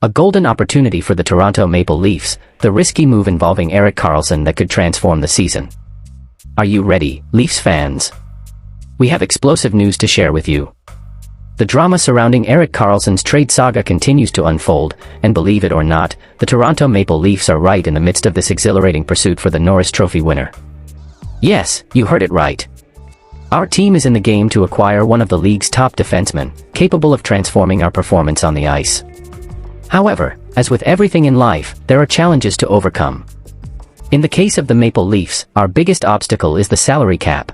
A golden opportunity for the Toronto Maple Leafs, the risky move involving Erik Karlsson that could transform the season. Are you ready, Leafs fans? We have explosive news to share with you. The drama surrounding Erik Karlsson's trade saga continues to unfold, and believe it or not, the Toronto Maple Leafs are right in the midst of this exhilarating pursuit for the Norris Trophy winner. Yes, you heard it right. Our team is in the game to acquire one of the league's top defensemen, capable of transforming our performance on the ice. However, as with everything in life, there are challenges to overcome. In the case of the Maple Leafs, our biggest obstacle is the salary cap.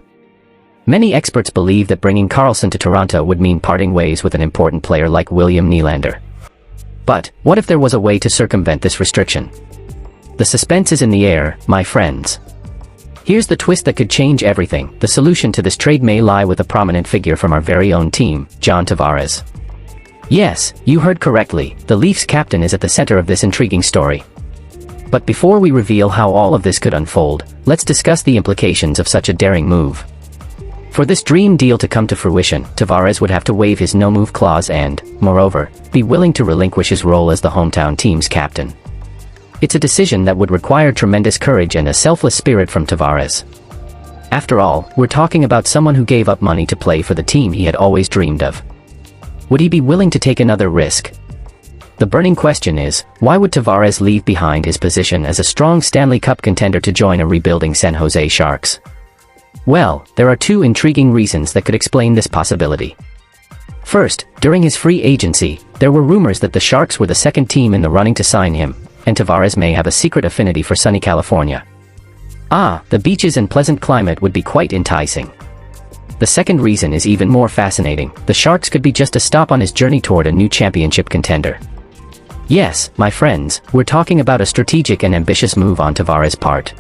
Many experts believe that bringing Karlsson to Toronto would mean parting ways with an important player like William Nylander. But, what if there was a way to circumvent this restriction? The suspense is in the air, my friends. Here's the twist that could change everything. The solution to this trade may lie with a prominent figure from our very own team, John Tavares. Yes, you heard correctly, the Leafs captain is at the center of this intriguing story. But before we reveal how all of this could unfold, let's discuss the implications of such a daring move. For this dream deal to come to fruition, Tavares would have to waive his no-move clause and, moreover, be willing to relinquish his role as the hometown team's captain. It's a decision that would require tremendous courage and a selfless spirit from Tavares. After all, we're talking about someone who gave up money to play for the team he had always dreamed of. Would he be willing to take another risk? The burning question is, why would Tavares leave behind his position as a strong Stanley Cup contender to join a rebuilding San Jose Sharks? Well, there are two intriguing reasons that could explain this possibility. First, during his free agency, there were rumors that the Sharks were the second team in the running to sign him, and Tavares may have a secret affinity for sunny California. The beaches and pleasant climate would be quite enticing. The second reason is even more fascinating. The Sharks could be just a stop on his journey toward a new championship contender. Yes, my friends, we're talking about a strategic and ambitious move on Tavares' part.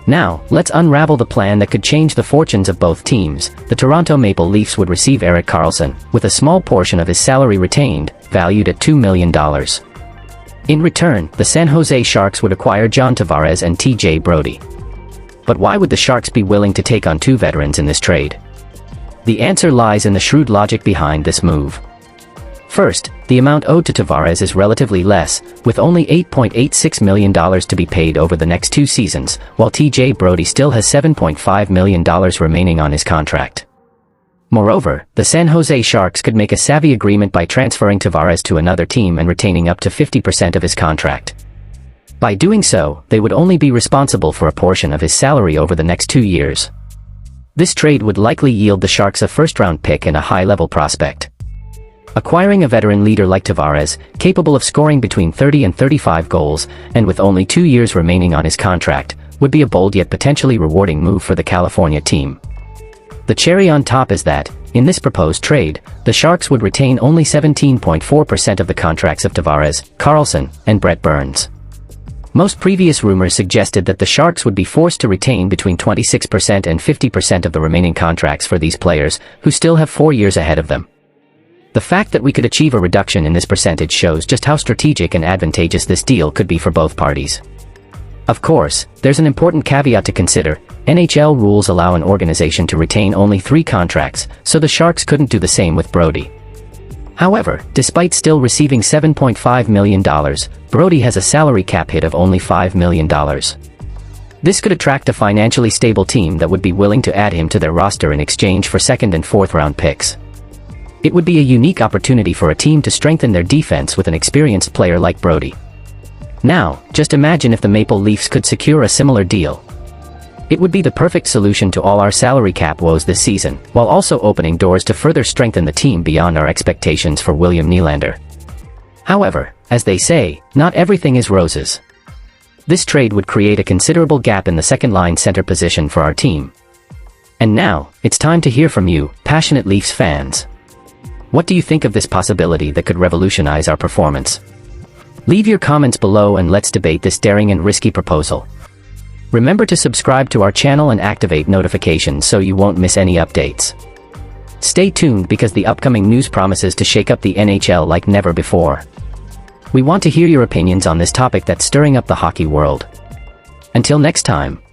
Now, let's unravel the plan that could change the fortunes of both teams. The Toronto Maple Leafs would receive Erik Karlsson, with a small portion of his salary retained, valued at $2 million. In return, the San Jose Sharks would acquire John Tavares and TJ Brodie. But why would the Sharks be willing to take on two veterans in this trade? The answer lies in the shrewd logic behind this move. First, the amount owed to Tavares is relatively less, with only $8.86 million to be paid over the next 2 seasons, while TJ Brodie still has $7.5 million remaining on his contract. Moreover, the San Jose Sharks could make a savvy agreement by transferring Tavares to another team and retaining up to 50% of his contract. By doing so, they would only be responsible for a portion of his salary over the next 2 years. This trade would likely yield the Sharks a first-round pick and a high-level prospect. Acquiring a veteran leader like Tavares, capable of scoring between 30 and 35 goals, and with only 2 years remaining on his contract, would be a bold yet potentially rewarding move for the California team. The cherry on top is that, in this proposed trade, the Sharks would retain only 17.4% of the contracts of Tavares, Karlsson, and Brent Burns. Most previous rumors suggested that the Sharks would be forced to retain between 26% and 50% of the remaining contracts for these players, who still have 4 years ahead of them. The fact that we could achieve a reduction in this percentage shows just how strategic and advantageous this deal could be for both parties. Of course, there's an important caveat to consider. NHL rules allow an organization to retain only 3 contracts, so the Sharks couldn't do the same with Brodie. However, despite still receiving $7.5 million, Brodie has a salary cap hit of only $5 million. This could attract a financially stable team that would be willing to add him to their roster in exchange for second and fourth round picks. It would be a unique opportunity for a team to strengthen their defense with an experienced player like Brodie. Now, just imagine if the Maple Leafs could secure a similar deal. It would be the perfect solution to all our salary cap woes this season, while also opening doors to further strengthen the team beyond our expectations for William Nylander. However, as they say, not everything is roses. This trade would create a considerable gap in the second-line center position for our team. And now, it's time to hear from you, passionate Leafs fans. What do you think of this possibility that could revolutionize our performance? Leave your comments below and let's debate this daring and risky proposal. Remember to subscribe to our channel and activate notifications so you won't miss any updates. Stay tuned because the upcoming news promises to shake up the NHL like never before. We want to hear your opinions on this topic that's stirring up the hockey world. Until next time.